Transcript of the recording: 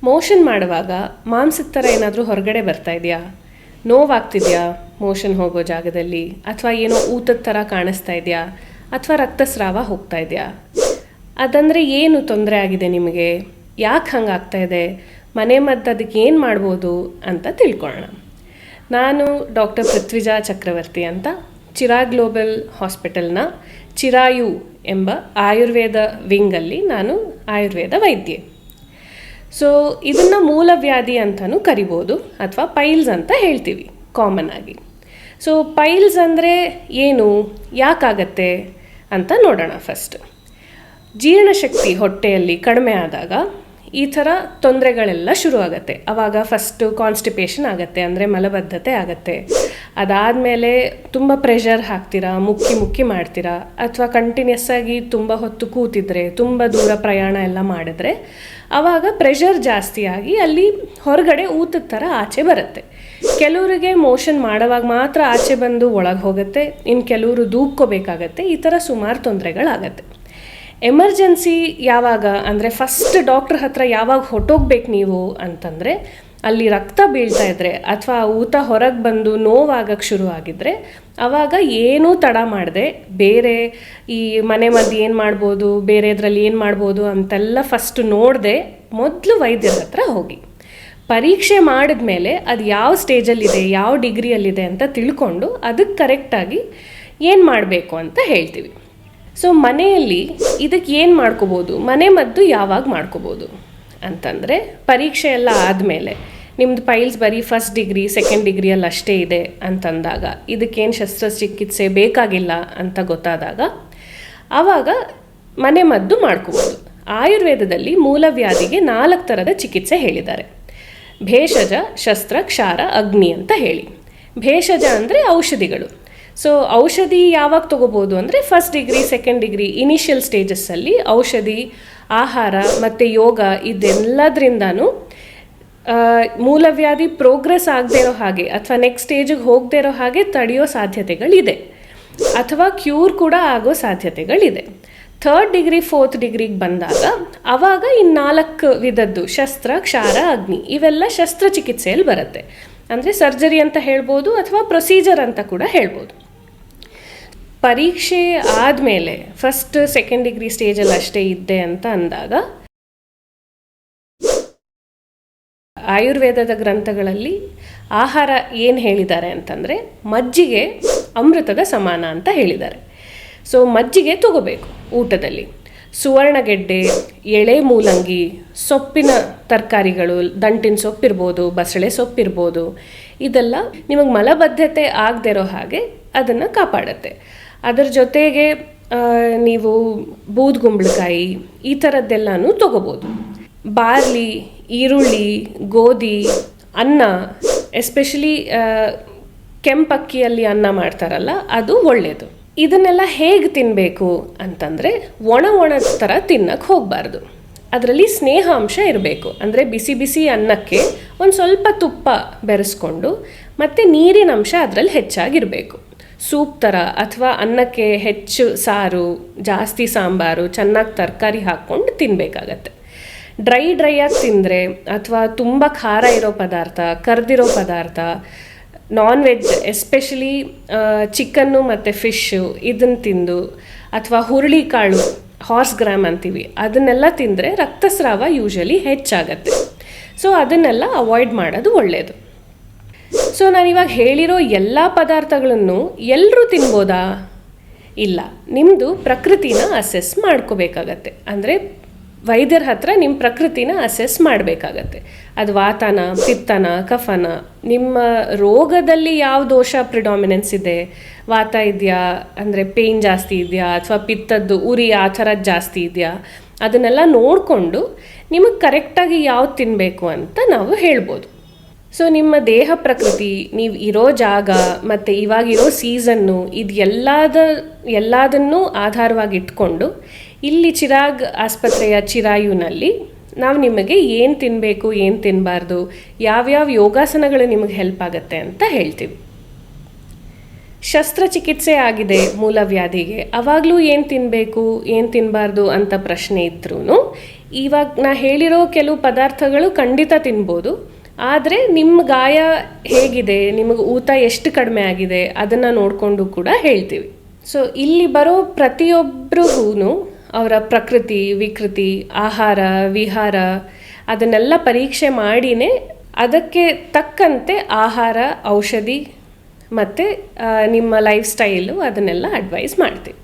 Motion ಮಾಡುವಾಗ ಮಾಂಸದ ಥರ ಏನಾದರೂ ಹೊರಗಡೆ ಬರ್ತಾ ಇದೆಯಾ, ನೋವಾಗ್ತಿದೆಯಾ ಮೋಷನ್ ಹೋಗೋ ಜಾಗದಲ್ಲಿ, ಅಥವಾ ಏನೋ ಊತದ ಥರ ಕಾಣಿಸ್ತಾ ಇದೆಯಾ, ಅಥವಾ ರಕ್ತಸ್ರಾವ ಹೋಗ್ತಾ ಇದೆಯಾ? ಅದಂದರೆ ಏನು ತೊಂದರೆ ಆಗಿದೆ ನಿಮಗೆ, ಯಾಕೆ ಹಂಗಾಗ್ತಾ ಇದೆ, ಮನೆ ಮದ್ದು ಅದಕ್ಕೆ ಏನು ಮಾಡ್ಬೋದು ಅಂತ ತಿಳ್ಕೊಳ್ಳೋಣ. ನಾನು ಡಾಕ್ಟರ್ ಪೃಥ್ವಿಜಾ ಚಕ್ರವರ್ತಿ ಅಂತ ಚಿರಾಗ್ ಗ್ಲೋಬಲ್ ಹಾಸ್ಪಿಟಲ್ನ ಚಿರಾಯು ಎಂಬ ಆಯುರ್ವೇದ ವಿಂಗಲ್ಲಿ ನಾನು ಆಯುರ್ವೇದ ವೈದ್ಯೆ. ಸೊ ಇದನ್ನು ಮೂಲವ್ಯಾಧಿ ಅಂತಲೂ ಕರಿಬೋದು, ಅಥವಾ ಪೈಲ್ಸ್ ಅಂತ ಹೇಳ್ತೀವಿ ಕಾಮನ್ ಆಗಿ. ಸೊ ಪೈಲ್ಸ್ ಅಂದರೆ ಏನು, ಯಾಕಾಗತ್ತೆ ಅಂತ ನೋಡೋಣ. ಫಸ್ಟ್, ಜೀರ್ಣಶಕ್ತಿ ಹೊಟ್ಟೆಯಲ್ಲಿ ಕಡಿಮೆ ಆದಾಗ ಈ ಥರ ತೊಂದರೆಗಳೆಲ್ಲ ಶುರುವಾಗತ್ತೆ. ಆವಾಗ ಫಸ್ಟು ಕಾನ್ಸ್ಟಿಪೇಷನ್ ಆಗುತ್ತೆ, ಅಂದರೆ ಮಲಬದ್ಧತೆ ಆಗುತ್ತೆ. ಅದಾದಮೇಲೆ ತುಂಬ ಪ್ರೆಷರ್ ಹಾಕ್ತೀರಾ, ಮುಕ್ಕಿ ಮಾಡ್ತೀರಾ, ಅಥವಾ ಕಂಟಿನ್ಯೂಸ್ ಆಗಿ ತುಂಬ ಹೊತ್ತು ಕೂತಿದ್ರೆ, ತುಂಬ ದೂರ ಪ್ರಯಾಣ ಎಲ್ಲ ಮಾಡಿದ್ರೆ ಆವಾಗ ಪ್ರೆಷರ್ ಜಾಸ್ತಿ ಆಗಿ ಅಲ್ಲಿ ಹೊರಗಡೆ ಊತದ ಥರ ಆಚೆ ಬರುತ್ತೆ. ಕೆಲವರಿಗೆ ಮೋಷನ್ ಮಾಡೋವಾಗ ಮಾತ್ರ ಆಚೆ ಬಂದು ಒಳಗೆ ಹೋಗುತ್ತೆ, ಇನ್ನು ಕೆಲವರು ದೂಬ್ಕೋಬೇಕಾಗತ್ತೆ. ಈ ಥರ ಸುಮಾರು ತೊಂದರೆಗಳಾಗತ್ತೆ. ಎಮರ್ಜೆನ್ಸಿ ಯಾವಾಗ ಅಂದರೆ ಫಸ್ಟ್ ಡಾಕ್ಟ್ರ್ ಹತ್ರ ಯಾವಾಗ ಹೊಟ್ಟೋಗ್ಬೇಕು ನೀವು ಅಂತಂದರೆ, ಅಲ್ಲಿ ರಕ್ತ ಬೀಳ್ತಾ ಇದ್ದರೆ ಅಥವಾ ಊತ ಹೊರಗೆ ಬಂದು ನೋವಾಗಕ್ಕೆ ಶುರುವಾಗಿದ್ದರೆ ಆವಾಗ ಏನೂ ತಡ ಮಾಡದೆ ಬೇರೆ ಈ ಮನೆ ಮದ್ದು ಏನು ಮಾಡ್ಬೋದು, ಬೇರೆದ್ರಲ್ಲಿ ಏನು ಮಾಡ್ಬೋದು ಅಂತೆಲ್ಲ ಫಸ್ಟ್ ನೋಡದೆ ಮೊದಲು ವೈದ್ಯರ ಹತ್ರ ಹೋಗಿ ಪರೀಕ್ಷೆ ಮಾಡಿದ್ಮೇಲೆ ಅದು ಯಾವ ಸ್ಟೇಜಲ್ಲಿದೆ, ಯಾವ ಡಿಗ್ರಿಯಲ್ಲಿದೆ ಅಂತ ತಿಳ್ಕೊಂಡು ಅದಕ್ಕೆ ಕರೆಕ್ಟಾಗಿ ಏನು ಮಾಡಬೇಕು ಅಂತ ಹೇಳ್ತೀವಿ. ಸೊ ಮನೆಯಲ್ಲಿ ಇದಕ್ಕೆ ಏನು ಮಾಡ್ಕೋಬೋದು, ಮನೆ ಮದ್ದು ಯಾವಾಗ ಮಾಡ್ಕೋಬೋದು ಅಂತಂದರೆ, ಪರೀಕ್ಷೆ ಎಲ್ಲ ಆದಮೇಲೆ ನಿಮ್ಮದು ಪೈಲ್ಸ್ ಬರೀ ಫಸ್ಟ್ ಡಿಗ್ರಿ ಸೆಕೆಂಡ್ ಡಿಗ್ರಿಯಲ್ಲಿ ಅಷ್ಟೇ ಇದೆ ಅಂತಂದಾಗ, ಇದಕ್ಕೇನು ಶಸ್ತ್ರಚಿಕಿತ್ಸೆ ಬೇಕಾಗಿಲ್ಲ ಅಂತ ಗೊತ್ತಾದಾಗ ಆವಾಗ ಮನೆ ಮದ್ದು ಮಾಡ್ಕೋಬೋದು. ಆಯುರ್ವೇದದಲ್ಲಿ ಮೂಲವ್ಯಾಧಿಗೆ 4 ಥರದ ಚಿಕಿತ್ಸೆ ಹೇಳಿದ್ದಾರೆ. ಭೇಷಜ, ಶಸ್ತ್ರ, ಕ್ಷಾರ, ಅಗ್ನಿ ಅಂತ ಹೇಳಿ. ಭೇಷಜ ಅಂದರೆ ಔಷಧಿಗಳು. ಸೊ ಔಷಧಿ ಯಾವಾಗ ತೊಗೋಬೋದು ಅಂದರೆ first degree second degree initial ಸ್ಟೇಜಸ್ಸಲ್ಲಿ ಔಷಧಿ, ಆಹಾರ ಮತ್ತು ಯೋಗ ಇದೆಲ್ಲದ್ರಿಂದನೂ ಮೂಲವ್ಯಾಧಿ ಪ್ರೋಗ್ರೆಸ್ ಆಗದೆ ಇರೋ ಹಾಗೆ ಅಥವಾ ನೆಕ್ಸ್ಟ್ ಸ್ಟೇಜಿಗೆ ಹೋಗದೆ ಇರೋ ಹಾಗೆ ತಡೆಯೋ ಸಾಧ್ಯತೆಗಳಿದೆ, ಅಥವಾ ಕ್ಯೂರ್ ಕೂಡ ಆಗೋ ಸಾಧ್ಯತೆಗಳಿದೆ. 3rd ಡಿಗ್ರಿ 4th ಡಿಗ್ರಿಗೆ ಬಂದಾಗ ಆವಾಗ ಇನ್ನು 4 ವಿಧದ್ದು ಶಸ್ತ್ರ, ಕ್ಷಾರ, ಅಗ್ನಿ ಇವೆಲ್ಲ ಶಸ್ತ್ರಚಿಕಿತ್ಸೆಯಲ್ಲಿ ಬರುತ್ತೆ. ಅಂದರೆ ಸರ್ಜರಿ ಅಂತ ಹೇಳ್ಬೋದು, ಅಥವಾ ಪ್ರೊಸೀಜರ್ ಅಂತ ಕೂಡ ಹೇಳ್ಬೋದು. ಪರೀಕ್ಷೆ ಆದಮೇಲೆ ಫಸ್ಟ್ ಸೆಕೆಂಡ್ ಡಿಗ್ರಿ ಸ್ಟೇಜಲ್ಲಿ ಅಷ್ಟೇ ಇದ್ದೆ ಅಂತ ಅಂದಾಗ ಆಯುರ್ವೇದದ ಗ್ರಂಥಗಳಲ್ಲಿ ಆಹಾರ ಏನು ಹೇಳಿದ್ದಾರೆ ಅಂತಂದರೆ, ಮಜ್ಜಿಗೆ ಅಮೃತದ ಸಮಾನ ಅಂತ ಹೇಳಿದ್ದಾರೆ. ಸೊ ಮಜ್ಜಿಗೆ ತಗೋಬೇಕು ಊಟದಲ್ಲಿ. ಸುವರ್ಣಗೆಡ್ಡೆ, ಎಳೆ ಮೂಲಂಗಿ, ಸೊಪ್ಪಿನ ತರಕಾರಿಗಳು, ದಂಟಿನ ಸೊಪ್ಪಿರ್ಬೋದು, ಬಸಳೆ ಸೊಪ್ಪಿರ್ಬೋದು, ಇದೆಲ್ಲ ನಿಮಗೆ ಮಲಬದ್ಧತೆ ಆಗದೆ ಇರೋ ಹಾಗೆ ಅದನ್ನು ಕಾಪಾಡುತ್ತೆ. ಅದರ ಜೊತೆಗೆ ನೀವು ಬೂದುಗುಂಬಳಕಾಯಿ ಈ ಥರದ್ದೆಲ್ಲನೂ ತೊಗೋಬೋದು. ಬಾರ್ಲಿ, ಈರುಳ್ಳಿ, ಗೋಧಿ, ಅನ್ನ, ಎಸ್ಪೆಷಲಿ ಕೆಂಪಕ್ಕಿಯಲ್ಲಿ ಅನ್ನ ಮಾಡ್ತಾರಲ್ಲ ಅದು ಒಳ್ಳೆಯದು. ಇದನ್ನೆಲ್ಲ ಹೇಗೆ ತಿನ್ನಬೇಕು ಅಂತಂದರೆ, ಒಣ ಥರ ತಿನ್ನಕ್ಕೆ ಹೋಗಬಾರ್ದು. ಅದರಲ್ಲಿ ಸ್ನೇಹಾಂಶ ಇರಬೇಕು. ಅಂದರೆ ಬಿಸಿ ಬಿಸಿ ಅನ್ನಕ್ಕೆ ಒಂದು ಸ್ವಲ್ಪ ತುಪ್ಪ ಬೆರೆಸ್ಕೊಂಡು ಮತ್ತು ನೀರಿನ ಅಂಶ ಅದರಲ್ಲಿ ಹೆಚ್ಚಾಗಿರಬೇಕು. ಸೂಪ್ ಥರ ಅಥವಾ ಅನ್ನಕ್ಕೆ ಹೆಚ್ಚು ಸಾರು, ಜಾಸ್ತಿ ಸಾಂಬಾರು, ಚೆನ್ನಾಗಿ ತರಕಾರಿ ಹಾಕ್ಕೊಂಡು ತಿನ್ನಬೇಕಾಗತ್ತೆ. ಡ್ರೈಯಾಗಿ ತಿಂದರೆ ಅಥವಾ ತುಂಬ ಖಾರ ಇರೋ ಪದಾರ್ಥ, ಕರ್ದಿರೋ ಪದಾರ್ಥ, ನಾನ್ ವೆಜ್ ಎಸ್ಪೆಷಲಿ ಚಿಕನ್ನು ಮತ್ತು ಫಿಶ್ಶು ಇದನ್ನು ತಿಂದು, ಅಥವಾ ಹುರುಳಿಕಾಳು ಹಾರ್ಸ್ ಗ್ರಾಮ್ ಅಂತೀವಿ ಅದನ್ನೆಲ್ಲ ತಿಂದರೆ ರಕ್ತಸ್ರಾವ ಯೂಶಲಿ ಹೆಚ್ಚಾಗತ್ತೆ. ಸೊ ಅದನ್ನೆಲ್ಲ ಅವಾಯ್ಡ್ ಮಾಡೋದು ಒಳ್ಳೆಯದು. ಸೊ ನಾನಿವಾಗ ಹೇಳಿರೋ ಎಲ್ಲ ಪದಾರ್ಥಗಳನ್ನು ಎಲ್ಲರೂ ತಿನ್ಬೋದಾ? ಇಲ್ಲ, ನಿಮ್ಮದು ಪ್ರಕೃತಿನ ಅಸೆಸ್ ಮಾಡ್ಕೋಬೇಕಾಗತ್ತೆ. ಅಂದರೆ ವೈದ್ಯರ ಹತ್ರ ನಿಮ್ಮ ಪ್ರಕೃತಿನ ಅಸೆಸ್ ಮಾಡಬೇಕಾಗತ್ತೆ. ಅದು ವಾತನ, ಪಿತ್ತನ, ಕಫನ, ನಿಮ್ಮ ರೋಗದಲ್ಲಿ ಯಾವ ದೋಷ ಪ್ರಿಡಾಮಿನೆನ್ಸ್ ಇದೆ, ವಾತ ಇದೆಯಾ ಅಂದರೆ ಪೇಯ್ನ್ ಜಾಸ್ತಿ ಇದೆಯಾ, ಅಥವಾ ಪಿತ್ತದ್ದು ಉರಿ ಆ ಥರದ್ದು ಜಾಸ್ತಿ ಇದೆಯಾ, ಅದನ್ನೆಲ್ಲ ನೋಡಿಕೊಂಡು ನಿಮಗೆ ಕರೆಕ್ಟಾಗಿ ಯಾವ್ದು ತಿನ್ನಬೇಕು ಅಂತ ನಾವು ಹೇಳ್ಬೋದು. ಸೊ ನಿಮ್ಮ ದೇಹ ಪ್ರಕೃತಿ, ನೀವು ಇರೋ ಜಾಗ ಮತ್ತು ಇವಾಗಿರೋ ಸೀಸನ್ನು ಇದು ಎಲ್ಲದನ್ನೂ ಆಧಾರವಾಗಿ ಇಟ್ಕೊಂಡು ಇಲ್ಲಿ ಚಿರಾಗ್ ಆಸ್ಪತ್ರೆಯ ಚಿರಾಯುನಲ್ಲಿ ನಾವು ನಿಮಗೆ ಏನು ತಿನ್ನಬೇಕು, ಏನು ತಿನ್ನಬಾರ್ದು, ಯಾವ್ಯಾವ ಯೋಗಾಸನಗಳು ನಿಮಗೆ ಹೆಲ್ಪ್ ಆಗುತ್ತೆ ಅಂತ ಹೇಳ್ತೀವಿ. ಶಸ್ತ್ರಚಿಕಿತ್ಸೆ ಆಗಿದೆ ಮೂಲವ್ಯಾಧಿಗೆ, ಅವಾಗಲೂ ಏನು ತಿನ್ನಬೇಕು ಏನು ತಿನ್ನಬಾರ್ದು ಅಂತ ಪ್ರಶ್ನೆ ಇದ್ರೂ ಇವಾಗ ನಾ ಹೇಳಿರೋ ಕೆಲವು ಪದಾರ್ಥಗಳು ಖಂಡಿತ ತಿನ್ಬೋದು, ಆದರೆ ನಿಮ್ಮ ಗಾಯ ಹೇಗಿದೆ, ನಿಮಗೆ ಊತ ಎಷ್ಟು ಕಡಿಮೆ ಆಗಿದೆ ಅದನ್ನು ನೋಡಿಕೊಂಡು ಕೂಡ ಹೇಳ್ತೀವಿ. ಸೊ ಇಲ್ಲಿ ಬರೋ ಪ್ರತಿಯೊಬ್ಬರಿಗೂ ಅವರ ಪ್ರಕೃತಿ, ವಿಕೃತಿ, ಆಹಾರ, ವಿಹಾರ ಅದನ್ನೆಲ್ಲ ಪರೀಕ್ಷೆ ಮಾಡಿಯೇ ಅದಕ್ಕೆ ತಕ್ಕಂತೆ ಆಹಾರ, ಔಷಧಿ ಮತ್ತು ನಿಮ್ಮ ಲೈಫ್ ಸ್ಟೈಲು ಅದನ್ನೆಲ್ಲ ಅಡ್ವೈಸ್ ಮಾಡ್ತೀವಿ.